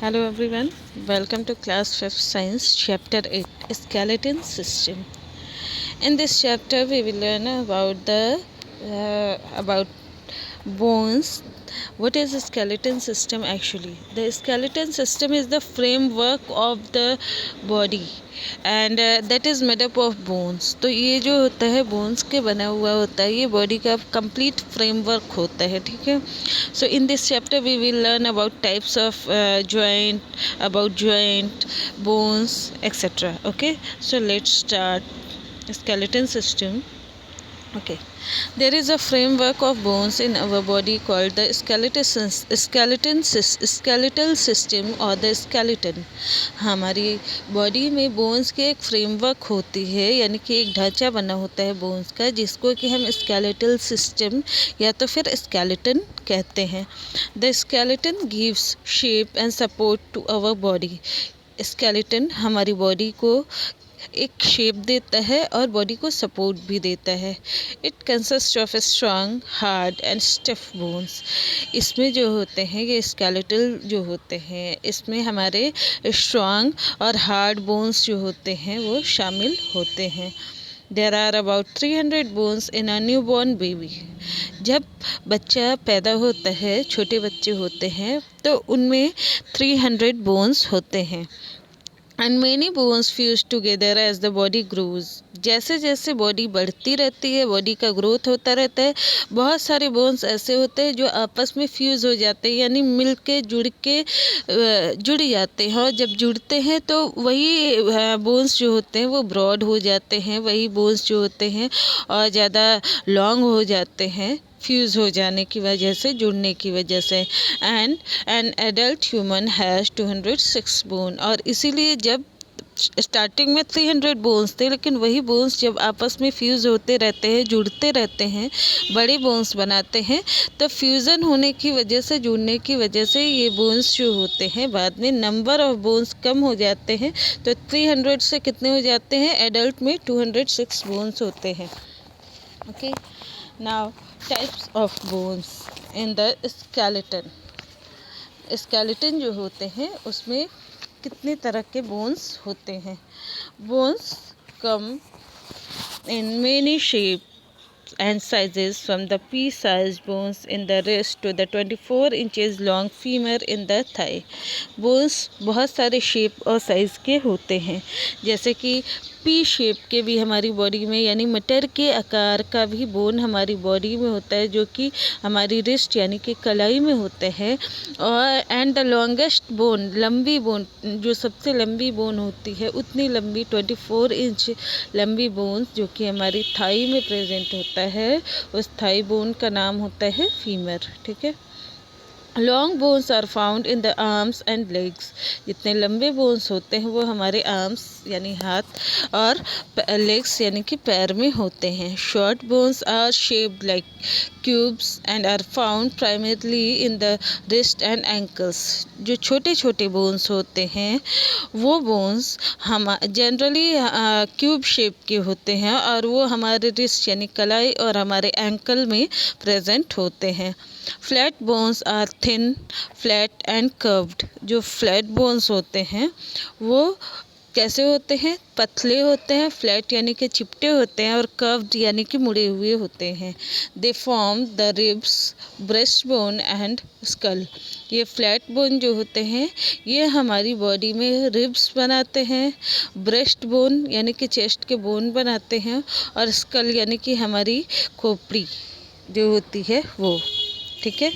Hello everyone, welcome to class 5th science chapter 8 skeleton system. In this chapter we will learn about bones. What is a skeleton system actually? The skeleton system is the framework of the body and that is made up of bones. तो ये जो होता है bones के बना हुआ होता है, ये body का complete framework होता है. ठीक है. So in this chapter we will learn about types of joint, bones, etc. Okay, so let's start. Skeleton system. Okay, there is a framework of bones in our body called the skeletal system or the skeleton. हमारी body में bones के एक framework होती है, यानी कि एक ढांचा बना होता है बोन्स का, जिसको कि हम स्केलेटल सिस्टम या तो फिर स्केलेटन कहते हैं. The skeleton gives shape and support to our body. Skeleton हमारी बॉडी को एक शेप देता है और बॉडी को सपोर्ट भी देता है. It consist of strong, hard and stiff bones. इसमें जो होते हैं ये स्केलेटल जो होते हैं, इसमें हमारे स्ट्रॉन्ग और हार्ड बोन्स जो होते हैं वो शामिल होते हैं. There are about 300 bones in a new born baby. जब बच्चा पैदा होता है, छोटे बच्चे होते हैं, तो उनमें 300 बोन्स होते हैं. And many bones fuse together as the body grows. जैसे जैसे बॉडी बढ़ती रहती है, बॉडी का ग्रोथ होता रहता है, बहुत सारे बोन्स ऐसे होते हैं जो आपस में फ्यूज़ हो जाते हैं, यानी मिल के जुड़ जाते हैं. और जब जुड़ते हैं तो वही बोन्स जो होते हैं वो ब्रॉड हो जाते हैं, वही बोन्स जो होते हैं और ज़्यादा लॉन्ग हो जाते हैं फ्यूज़ हो जाने की वजह से, जुड़ने की वजह से. And an adult human has 206 bone. और इसीलिए जब स्टार्टिंग में 300 बोन्स थे, लेकिन वही बोन्स जब आपस में फ्यूज़ होते रहते हैं, जुड़ते रहते हैं, बड़े बोन्स बनाते हैं, तो फ्यूज़न होने की वजह से, जुड़ने की वजह से ये बोन्स जो होते हैं बाद में नंबर ऑफ बोन्स कम हो जाते हैं. तो 300 से कितने हो जाते हैं? एडल्ट में 206 बोन्स होते हैं. Okay, now types of bones in the skeleton. Skeleton जो होते हैं उसमें कितने तरह के बोन्स होते हैं. Bones come in many shape and sizes, from the pea-sized bones in the wrist to the 24 inches long femur in the thigh. Bones बहुत सारे शेप और साइज़ के होते हैं, जैसे कि पी शेप के भी हमारी बॉडी में, यानी मटर के आकार का भी बोन हमारी बॉडी में होता है, जो कि हमारी रिस्ट यानी कि कलाई में होते हैं. और एंड द लॉन्गेस्ट बोन, लंबी बोन, जो सबसे लंबी बोन होती है, उतनी लंबी 24 इंच लंबी बोन जो कि हमारी थाई में प्रेजेंट होता है, उस थाई बोन का नाम होता है फीमर. ठीक है. Long bones are found in the arms and legs. जितने लंबे बोन्स होते हैं वो हमारे आर्म्स यानी हाथ और लेग्स यानी कि पैर में होते हैं. Short bones are shaped like cubes and are found primarily in the wrist and ankles. जो छोटे छोटे बोन्स होते हैं वो बोन्स हम जनरली क्यूब शेप के होते हैं और वो हमारे रिस्ट यानी कलाई और हमारे एंकल में प्रेजेंट होते हैं. Flat bones are thin, flat and curved. जो फ्लैट बोन्स होते हैं वो कैसे होते हैं? पतले होते हैं. फ्लैट यानी कि चिपटे होते हैं और कर्व्ड यानी कि मुड़े हुए होते हैं. They form the ribs, breast bone and skull. ये फ्लैट बोन जो होते हैं ये हमारी बॉडी में रिब्स बनाते हैं, ब्रेस्ट बोन यानी कि चेस्ट के बोन बनाते हैं, और स्कल यानी कि हमारी खोपड़ी जो होती है वो. ठीक है.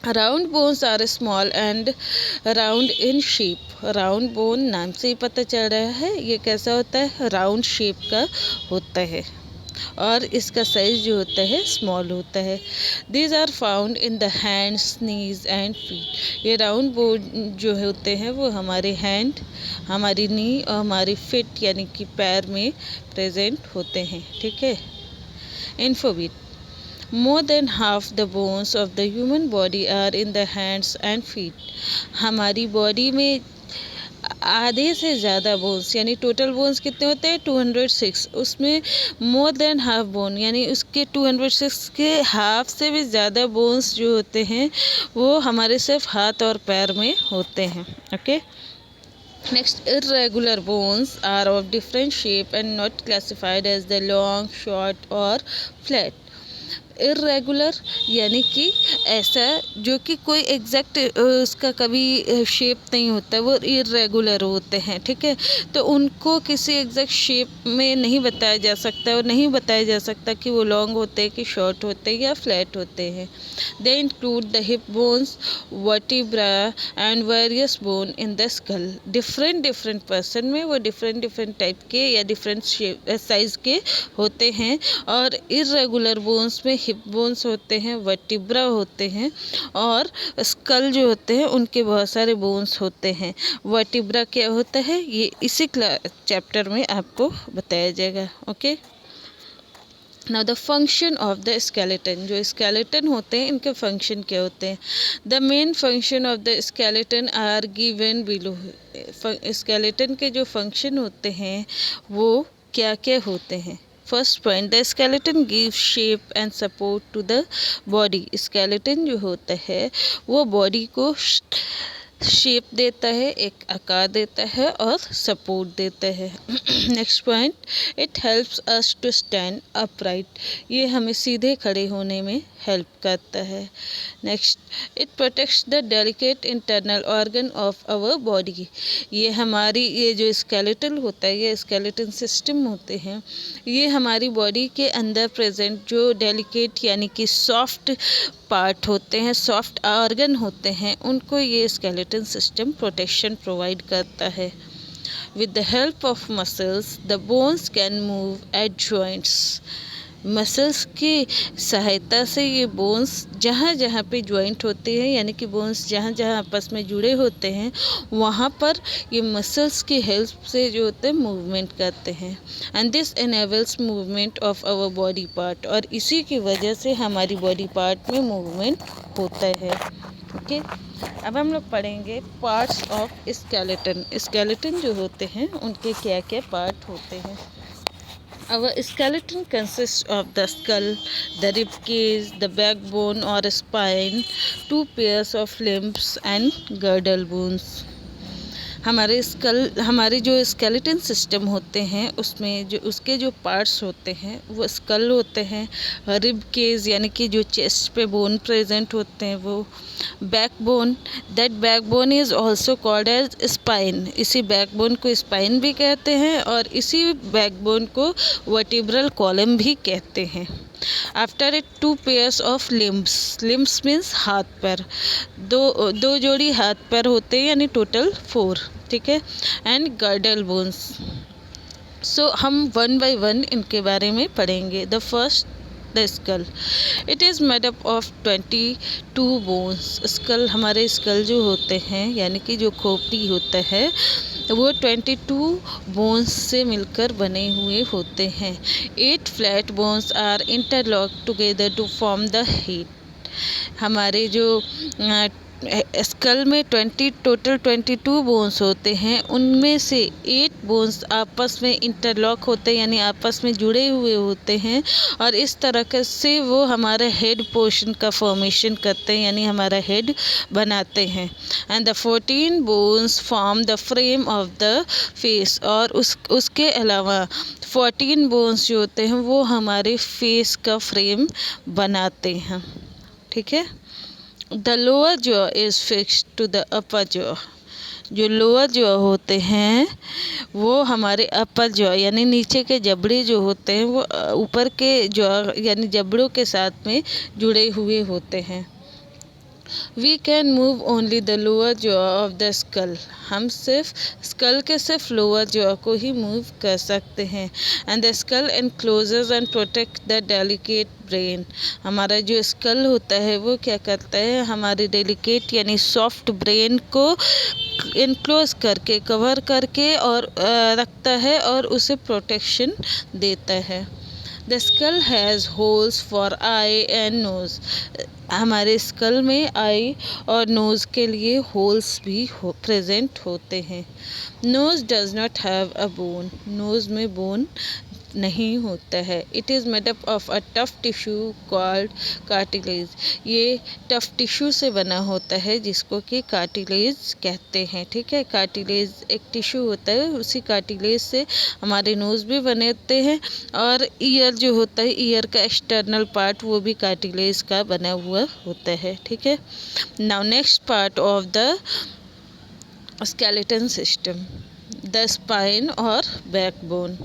Round bones are small and round in shape. Round bone नाम से ही पता चल रहा है ये कैसा होता है, राउंड शेप का होता है, और इसका साइज जो होता है स्मॉल होता है. These are found in the hands, knees and feet. ये राउंड बोन जो होते हैं वो हमारे हैंड, हमारी नी और हमारी फिट यानी कि पैर में प्रेजेंट होते हैं. ठीक है. इन्फोबिट. More than half the bones of the human body are in the hands and feet. हमारी बॉडी में आधे से ज़्यादा बोन्स, यानी टोटल बोन्स कितने होते हैं 206, उसमें मोर देन हाफ बोन, यानी उसके 206 के हाफ से भी ज़्यादा बोन्स जो होते हैं वो हमारे सिर्फ हाथ और पैर में होते हैं। Okay, next, irregular bones are of different shape and not classified as the long, short or flat. Irregular यानी कि ऐसा जो कि कोई एग्जैक्ट उसका कभी शेप नहीं होता, वो इर्रेगुलर होते हैं। ठीक है, तो उनको किसी एग्जैक्ट शेप में नहीं बताया जा सकता और नहीं बताया जा सकता कि वो लॉन्ग होते हैं कि शॉर्ट होते हैं या फ्लैट होते हैं। They include the hip bones, vertebra and various bone in the skull. Different person में वो डिफरेंट टाइप के या डिफरेंट साइज के होते हैं। और इर्रेगुलर बोन्स में हिप बोन्स होते हैं, वर्टिब्रा होते हैं और स्कल जो होते हैं उनके बहुत सारे बोन्स होते हैं। वर्टिब्रा क्या होता है ये इसी चैप्टर में आपको बताया जाएगा। Okay, now the function of the skeleton. जो स्केलेटन होते हैं इनके फंक्शन क्या होते हैं? The main function of the skeleton are given below. Skeleton के जो फंक्शन होते हैं वो क्या क्या होते हैं? First point, the skeleton give shape and support to the body. Skeleton जो होता है वो बॉडी को शेप देता है, एक आकार देता है और सपोर्ट देता है। Next point, it helps us to stand upright. ये हमें सीधे खड़े होने में हेल्प करता है। Next, it protects the delicate internal organ of our body. ये हमारी ये जो स्केलेटल होता है, ये स्केलेटन सिस्टम होते हैं, ये हमारी बॉडी के अंदर प्रेजेंट जो डेलिकेट यानी कि सॉफ्ट पार्ट होते हैं, सॉफ्ट ऑर्गन होते हैं, उनको ये स्केलेटन सिस्टम प्रोटेक्शन प्रोवाइड करता है। With the help of muscles the bones can move at joints. Muscles की सहायता से ये बोन्स जहाँ जहाँ पे जॉइंट होते हैं, यानी कि बोन्स जहाँ जहाँ आपस में जुड़े होते हैं, वहाँ पर ये मसल्स की हेल्प से जो होते हैं मूवमेंट करते हैं। And this enables movement of our body part. और इसी की वजह से हमारी बॉडी पार्ट में मूवमेंट होता है। ओके, अब हम लोग पढ़ेंगे पार्ट्स ऑफ स्केलेटन। स्केलेटन जो होते हैं उनके क्या क्या पार्ट होते हैं। Our skeleton consists of the skull, the rib cage, the backbone or spine, 2 pairs of limbs and girdle bones. हमारे जो स्केलेटन सिस्टम होते हैं उसमें जो उसके जो पार्ट्स होते हैं वो स्कल होते हैं, रिब केज यानी कि जो चेस्ट पे बोन प्रेजेंट होते हैं वो, backbone, that backbone is also called as spine. इसी बैकबोन को स्पाइन भी कहते हैं और इसी बैकबोन को वर्टिब्रल कॉलम भी कहते हैं। After it 2 pairs of limbs. Limbs means हाथ पैर, दो जोड़ी हाथ पैर होते हैं, यानी टोटल 4। ठीक है, एंड गर्डल बोन्स। सो हम 1 by 1 इनके बारे में पढ़ेंगे। The first, the skull. It is made up of 22 bones. Skull, हमारे स्कल जो होते हैं यानी कि जो खोपड़ी होता है वो 22 बोन्स से मिलकर बने हुए होते हैं। 8 flat bones are interlock together to form the head. हमारे जो स्कल में टोटल 22 बोन्स होते हैं, उनमें से 8 बोन्स आपस में इंटरलॉक होते हैं, यानी आपस में जुड़े हुए होते हैं और इस तरह से वो हमारा हेड पोर्शन का फॉर्मेशन करते हैं, यानी हमारा हेड बनाते हैं। And the 14 bones form the frame of the face. और उसके अलावा 14 बोन्स जो होते हैं वो हमारे फेस का फ्रेम बनाते हैं। ठीक है, the lower jaw is fixed to the upper jaw. जो लोअर जॉ होते हैं वो हमारे अपर जॉ यानी नीचे के जबड़े जो होते हैं वो ऊपर के जॉ यानी जबड़ों के साथ में जुड़े हुए होते हैं। We can move only the lower jaw of the skull. हम सिर्फ स्कल के सिर्फ लोअर जॉ को ही मूव कर सकते हैं। And the skull encloses and protect the delicate brain. हमारा जो स्कल होता है वो क्या करता है, हमारे डेलिकेट यानी सॉफ्ट ब्रेन को इनक्लोज करके, कवर करके और रखता है और उसे प्रोटेक्शन देता है। The skull has holes for eye and nose. हमारे स्कल में आई और नोज़ के लिए होल्स भी प्रेजेंट होते हैं। Nose does not have a bone, nose में बोन नहीं होता है। It is made up of a tough tissue called cartilage, ये टफ टिश्यू से बना होता है जिसको कि कार्टिलेज कहते हैं। ठीक है, कार्टिलेज एक टिश्यू होता है, उसी कार्टिलेज से हमारे नोज़ भी बने होते हैं और ईयर जो होता है, ईयर का एक्सटर्नल पार्ट वो भी कार्टिलेज का बना हुआ होता है। ठीक है, now next part of the skeleton system, the spine और बैकबोन।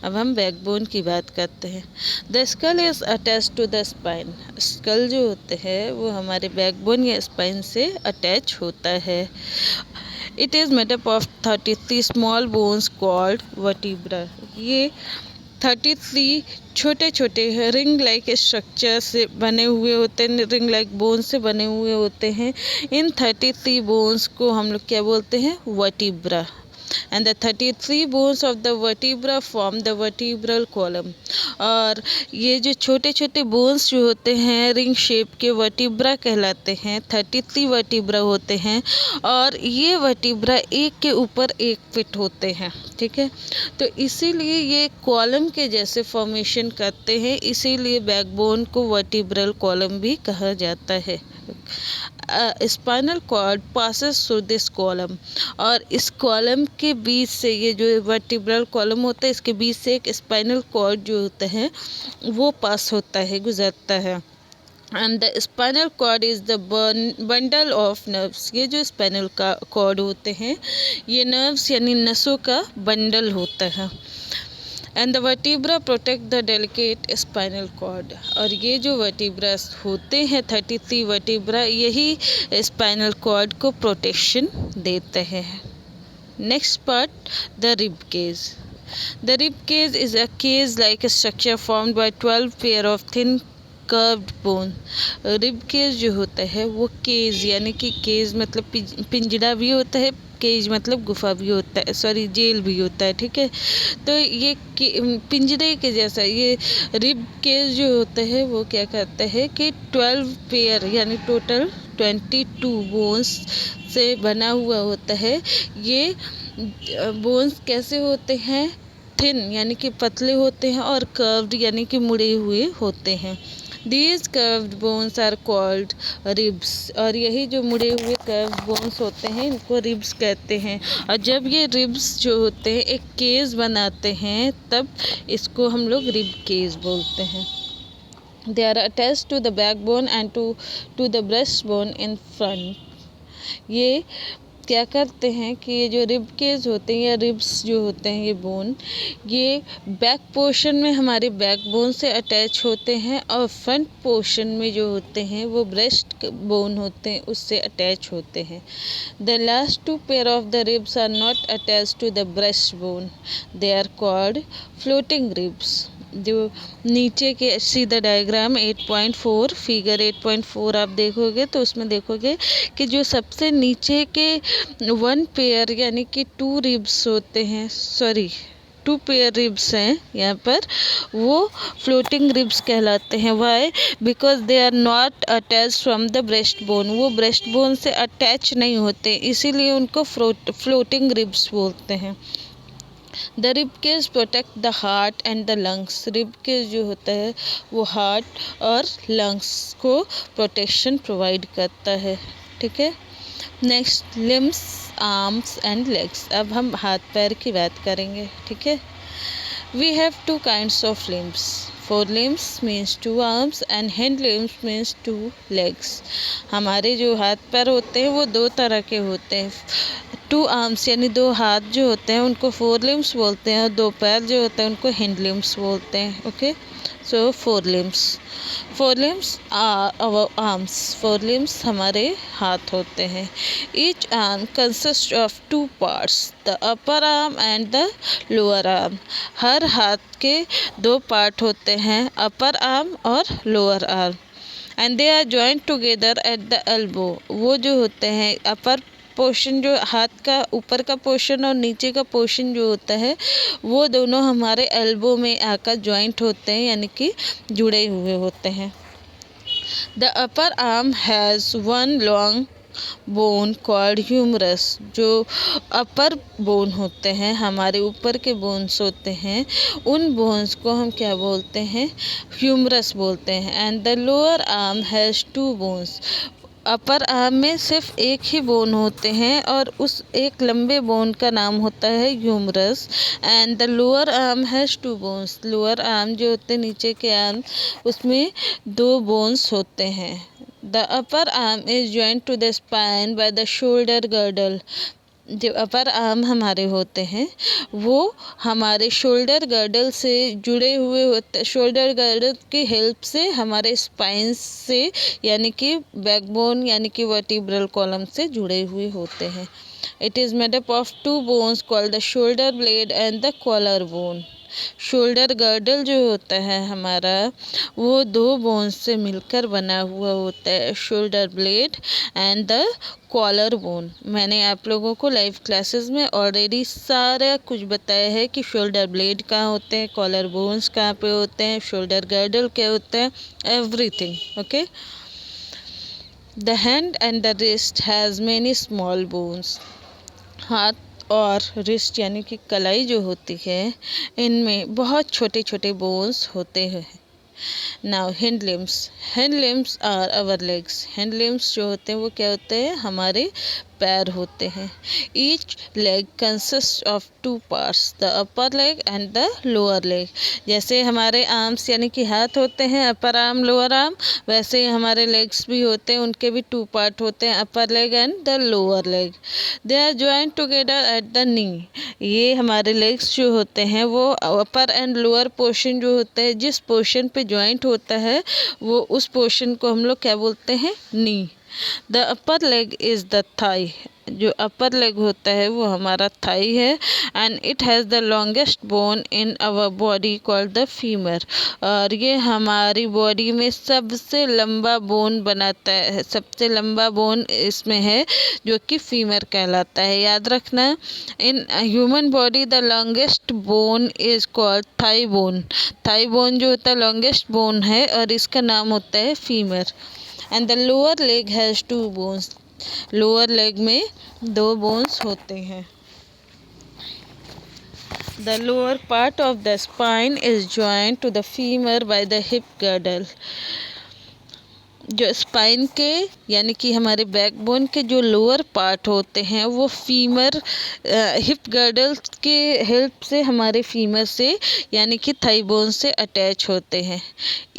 अब हम बैकबोन की बात करते हैं। The skull is attach to the spine, skull जो होते हैं वो हमारे बैकबोन या स्पाइन से अटैच होता है। It is made up of 33 small bones called vertebra, ये 33 छोटे छोटे रिंग लाइक स्ट्रक्चर से बने हुए होते हैं, रिंग लाइक बोन से बने हुए होते हैं। इन 33 बोन्स को हम लोग क्या बोलते हैं, vertebra. And the 33 bones of the vertebra form the vertebral column, और ये जो छोटे छोटे बोन्स जो होते हैं रिंग शेप के वर्टिब्रा कहलाते हैं। 33 वर्टिब्रा होते हैं और ये वर्टिब्रा एक के ऊपर एक फिट होते हैं। ठीक है, तो इसीलिए ये कॉलम के जैसे फॉर्मेशन करते हैं, इसीलिए बैकबोन को वर्टिब्रल कॉलम भी कहा जाता है। Spinal cord passes through this column, और इस कॉलम के बीच से, ये जो वर्टिब्रल कॉलम होता है इसके बीच से एक स्पाइनल कॉर्ड जो होता है वो पास होता है, गुजरता है। And the spinal cord is the bundle of nerves, ये जो स्पाइनल का कॉर्ड होते हैं ये नर्व्स यानी नसों का बंडल होता है। And the vertebra protect the delicate spinal cord, और ये जो वर्टिब्रा होते हैं 33 वर्टिब्रा, यही स्पाइनल कॉर्ड को प्रोटेक्शन देते हैं। Next part, the rib cage. The rib cage is a cage like structure formed by 12 pair of thin curved bone. Rib cage जो होता है वो केज यानी कि केज मतलब पिंजरा भी होता है, केज मतलब गुफा भी होता है, सॉरी जेल भी होता है। ठीक है, तो ये पिंजरे के जैसा ये रिब केज जो होता है वो क्या करता है कि 12 पेयर यानी टोटल 22 बोन्स से बना हुआ होता है। ये बोन्स कैसे होते हैं, थिन यानी कि पतले होते हैं और कर्व्ड यानी कि मुड़े हुए होते हैं। These curved bones are called ribs, और यही जो मुड़े हुए कर्व बोन्स होते हैं इनको रिब्स कहते हैं। और जब ये रिब्स जो होते हैं एक केज बनाते हैं तब इसको हम लोग रिब केज बोलते हैं। They are attached to the backbone and to the breastbone in front. ये क्या करते हैं कि ये जो रिब केज होते हैं या रिब्स जो होते हैं ये बोन, ये बैक पोर्शन में हमारे बैक बोन से अटैच होते हैं और फ्रंट पोर्शन में जो होते हैं वो ब्रेस्ट बोन होते हैं उससे अटैच होते हैं। The last 2 pair of the ribs are not attach to the breast bone, they are called floating ribs. जो नीचे के सी द डायग्राम 8.4 फिगर 8.4 आप देखोगे तो उसमें देखोगे कि जो सबसे नीचे के 1 पेयर यानी कि 2 रिब्स होते हैं, सॉरी 2 पेयर रिब्स हैं यहाँ पर, वो फ्लोटिंग रिब्स कहलाते हैं। Why, because they are not attach from the breast bone, वो ब्रेस्ट बोन से अटैच नहीं होते इसीलिए उनको फ्लोटिंग रिब्स बोलते हैं। The rib cage protect the heart and the lungs, rib cage जो होता है वो हार्ट और लंग्स को प्रोटेक्शन प्रोवाइड करता है। ठीक है, next limbs, arms and legs. अब हम हाथ पैर की बात करेंगे। ठीक है, we have 2 kinds of limbs, fore limbs means 2 arms and hand limbs means 2 legs. हमारे जो हाथ पैर होते हैं वो 2 तरह के होते हैं। 2 आर्म्स यानी 2 हाथ जो होते हैं उनको 4 लिम्स बोलते हैं और 2 पैर जो होते हैं उनको हैंड लिम्स बोलते हैं। Okay, so 4 limbs are our arms, 4 limbs हमारे हाथ होते हैं। Each arm consist of 2 parts, the upper arm and the lower arm. हर हाथ के 2 पार्ट होते हैं, अपर आर्म और lower arm, and they are joint together at the elbow. वो जो होते हैं अपर पोर्शन, जो हाथ का ऊपर का पोर्शन और नीचे का पोर्शन जो होता है वो दोनों हमारे एल्बो में आकर जॉइंट होते हैं यानी कि जुड़े हुए होते हैं। The upper arm has one long bone called humerus. जो अपर बोन होते हैं, हमारे ऊपर के बोन्स होते हैं, उन बोन्स को हम क्या बोलते हैं? ह्यूमरस बोलते हैं। And the lower arm has two bones. Upper arm में सिर्फ एक ही बोन होते हैं और उस एक लंबे बोन का नाम होता है humerus. And the lower arm has two bones. Lower arm जो होते हैं, नीचे के आर्म, उसमें 2 बोन्स होते हैं। The upper arm is joint to the spine by the shoulder girdle. जो अपर आर्म हमारे होते हैं, वो हमारे शोल्डर गर्डल से जुड़े हुए होते, शोल्डर गर्डल की हेल्प से हमारे स्पाइन से, यानी कि बैकबोन यानी कि वर्टिब्रल कॉलम से जुड़े हुए होते हैं। It is made up of 2 bones called the shoulder blade and the collar bone. Shoulder girdle जो होता है हमारा, वो 2 बोन्स से मिलकर बना हुआ होता है, shoulder blade and the collar bone. मैंने आप लोगों को लाइव क्लासेस में ऑलरेडी सारा कुछ बताया है कि शोल्डर ब्लेड कहाँ होते हैं, कॉलर बोन्स कहाँ पे होते हैं, शोल्डर गर्डल क्या होता है, everything. Okay. The hand and the wrist has many small bones. हाथ और रिस्ट यानी कि कलाई जो होती है, इनमें बहुत छोटे छोटे बोन्स होते हैं। Now hand limbs are our legs. Hand limbs जो होते हैं वो क्या होते हैं? हमारे पैर होते हैं। Each leg consist of 2 parts, the upper leg and the lower leg. जैसे हमारे आर्म्स यानी कि हाथ होते हैं, अपर आर्म लोअर आर्म, वैसे ही हमारे लेग्स भी होते हैं, उनके भी 2 पार्ट होते हैं, upper leg and the lower leg. They are joint together at the knee. ये हमारे लेग्स जो होते हैं वो अपर एंड लोअर पोर्शन जो होता है, जिस पोर्शन पे जॉइंट होता है, वो उस पोर्शन को हम लोग क्या बोलते हैं? Knee. The upper leg is the thigh. जो अपर लेग होता है वो हमारा थाई है। And it has the longest bone in our body called the femur. और ये हमारी बॉडी में सबसे लंबा बोन बनाता है, सबसे लंबा बोन इसमें है, जो कि फीमर कहलाता है। याद रखना, in human body the longest bone is called thigh bone. Thigh bone जो होता है लॉन्गेस्ट बोन है और इसका नाम होता है femur. And the lower leg has 2 bones. Lower leg में 2 बोन्स होते हैं। The lower part of the spine is joint to the femur by the hip girdle. जो स्पाइन के यानी कि हमारे बैकबोन के जो लोअर पार्ट होते हैं, वो फीमर हिप गर्डल के हेल्प से हमारे फीमर से यानी कि थाई बोन से अटैच होते हैं।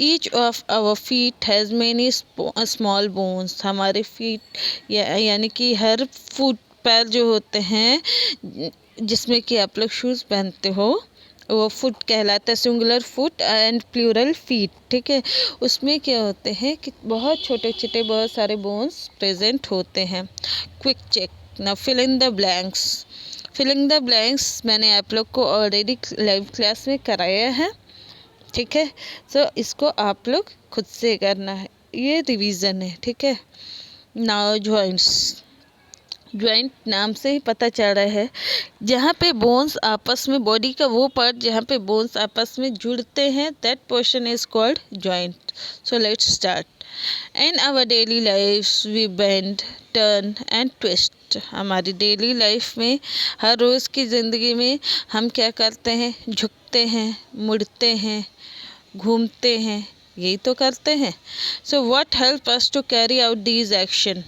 Each of our feet has many small bones. हमारे फीट यानी कि हर फुट, पैर जो होते हैं, जिसमें कि आप लोग शूज़ पहनते हो, वो फुट कहलाता है, singular foot and plural feet. ठीक है। उसमें क्या होते हैं कि बहुत छोटे छोटे बहुत सारे बोन्स प्रेजेंट होते हैं। Quick check. Now fill in the blanks. Filling the blanks मैंने आप लोग को ऑलरेडी लाइव क्लास में कराया है। ठीक है। सो इसको आप लोग खुद से करना है, ये रिवीजन है। ठीक है। Now joints. ज्वाइंट नाम से ही पता चल रहा है, जहाँ पे बोन्स आपस में, बॉडी का वो पार्ट जहाँ पे बोन्स आपस में जुड़ते हैं, that portion is called joint. So let's start. In our daily life we bend, turn and twist. हमारी डेली लाइफ में, हर रोज़ की ज़िंदगी में हम क्या करते हैं? झुकते हैं, मुड़ते हैं, घूमते हैं, यही तो करते हैं। So what help us to carry out these action.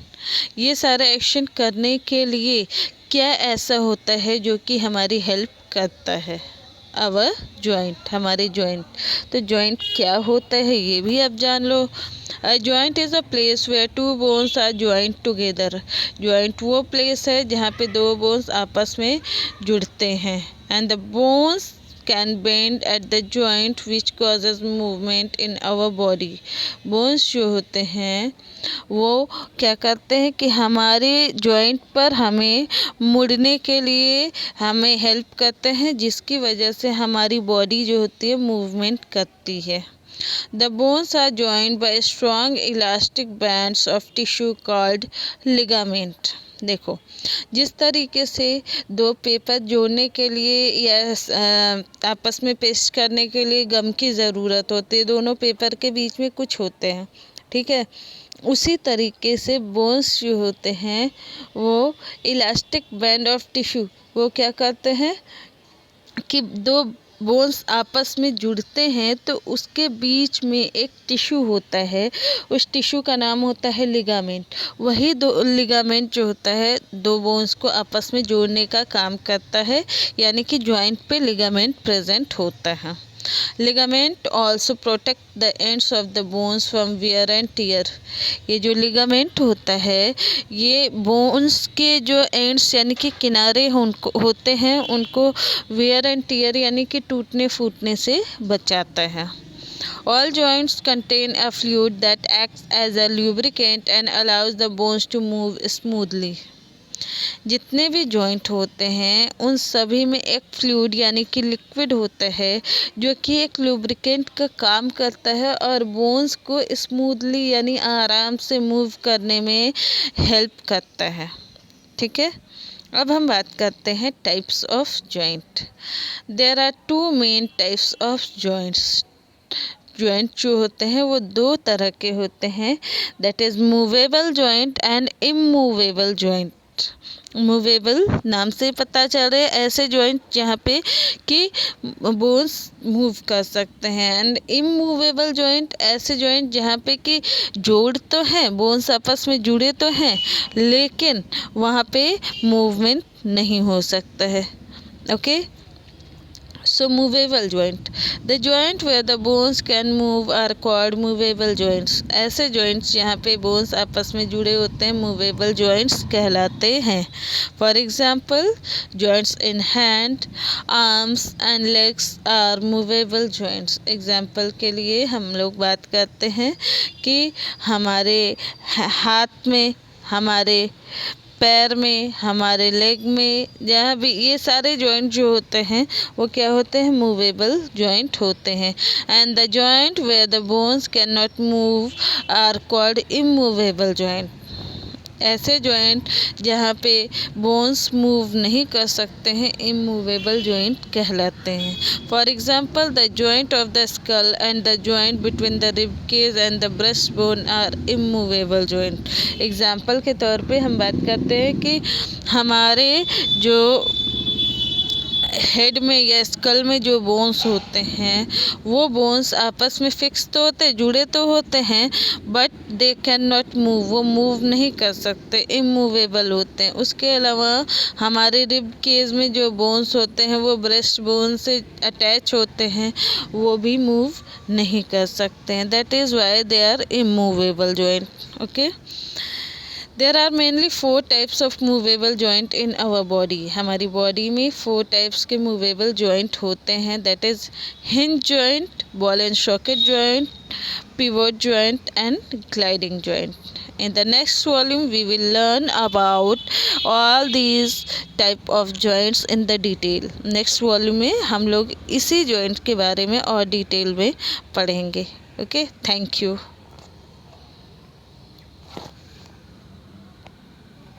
ये सारे एक्शन करने के लिए क्या ऐसा होता है जो कि हमारी हेल्प करता है? आवर जॉइंट, हमारे जॉइंट। तो जॉइंट क्या होता है ये भी आप जान लो। A joint is a place where 2 bones are joint together. Joint वो प्लेस है जहाँ पे 2 बोन्स आपस में जुड़ते हैं। And the bones can bend at the joint which causes movement in our body। Bones जो होते हैं वो क्या करते हैं कि हमारे जॉइंट पर हमें मुड़ने के लिए हमें हेल्प करते हैं, जिसकी वजह से हमारी बॉडी जो होती है मूवमेंट करती है। The bones are joined by strong elastic bands of tissue called ligament। देखो, जिस तरीके से 2 पेपर जोड़ने के लिए या आपस में पेस्ट करने के लिए गम की ज़रूरत होती है, दोनों पेपर के बीच में कुछ होते हैं, ठीक है। उसी तरीके से बोन्स जो होते हैं वो इलास्टिक बैंड ऑफ टिश्यू, वो क्या करते हैं कि दो बोन्स आपस में जुड़ते हैं तो उसके बीच में एक टिश्यू होता है, उस टिश्यू का नाम होता है लिगामेंट। वही दो लिगामेंट जो होता है दो बोन्स को आपस में जोड़ने का काम करता है, यानी कि जॉइंट पे लिगामेंट प्रेजेंट होता है। Ligament also protect the ends of the bones from wear and tear. ये जो लिगामेंट होता है ये बोन्स के जो एंड्स यानी कि किनारे होते हैं उनको वियर एंड टियर यानी कि टूटने फूटने से बचाता है। All joints contain a fluid that acts as a lubricant and allows the bones to move smoothly. जितने भी जॉइंट होते हैं उन सभी में एक फ्लूइड यानी कि लिक्विड होता है जो कि एक लुब्रिकेंट का काम करता है और बोन्स को स्मूथली यानी आराम से मूव करने में हेल्प करता है। ठीक है, अब हम बात करते हैं types of joint. There are two main types of joints. Joint जो होते हैं वो दो तरह के होते हैं, that is movable joint and immovable joint. Movable नाम से पता चल रहा है ऐसे जॉइंट जहाँ पे कि बोन्स मूव कर सकते हैं, एंड इमूवेबल जॉइंट ऐसे जॉइंट जहाँ पे कि जोड़ तो हैं, बोन्स आपस में जुड़े तो हैं लेकिन वहाँ पे मूवमेंट नहीं हो सकता है। Okay, so movable joint, the joint where the bones can move are called movable joints। ऐसे joints यहाँ पे bones आपस में जुड़े होते हैं movable joints कहलाते हैं। For example, joints in hand, arms and legs are movable joints। Example के लिए हम लोग बात करते हैं कि हमारे हाथ में, हमारे पैर में, हमारे लेग में, जहाँ भी ये सारे जॉइंट जो होते हैं वो क्या होते हैं, मूवेबल जॉइंट होते हैं। And the joint where the bones can not move are called immovable joint. ऐसे जॉइंट जहाँ पे बोन्स मूव नहीं कर सकते हैं इमूवेबल जॉइंट कहलाते हैं। For example, the joint of the skull and the joint between the rib cage and the breast bone are immovable joint. Example के तौर पे हम बात करते हैं कि हमारे जो हेड में या स्कल में जो बोन्स होते हैं वो बोन्स आपस में फिक्स तो होते, जुड़े तो होते हैं, but they can not move, वो मूव नहीं कर सकते, इमूवेबल होते हैं। उसके अलावा हमारे रिब केज में जो बोन्स होते हैं वो ब्रेस्ट बोन से अटैच होते हैं, वो भी मूव नहीं कर सकते हैं। That is why they are immovable joint. Okay, there are mainly 4 types of movable joint in our body. हमारी बॉडी में 4 टाइप्स के मूवेबल जॉइंट होते हैं, that is hinge joint, ball and socket joint, pivot joint and gliding joint. In the next volume we will learn about all these type of joints in the detail. Next volume में हम लोग इसी joint के बारे में और detail में पढ़ेंगे। Okay, thank you.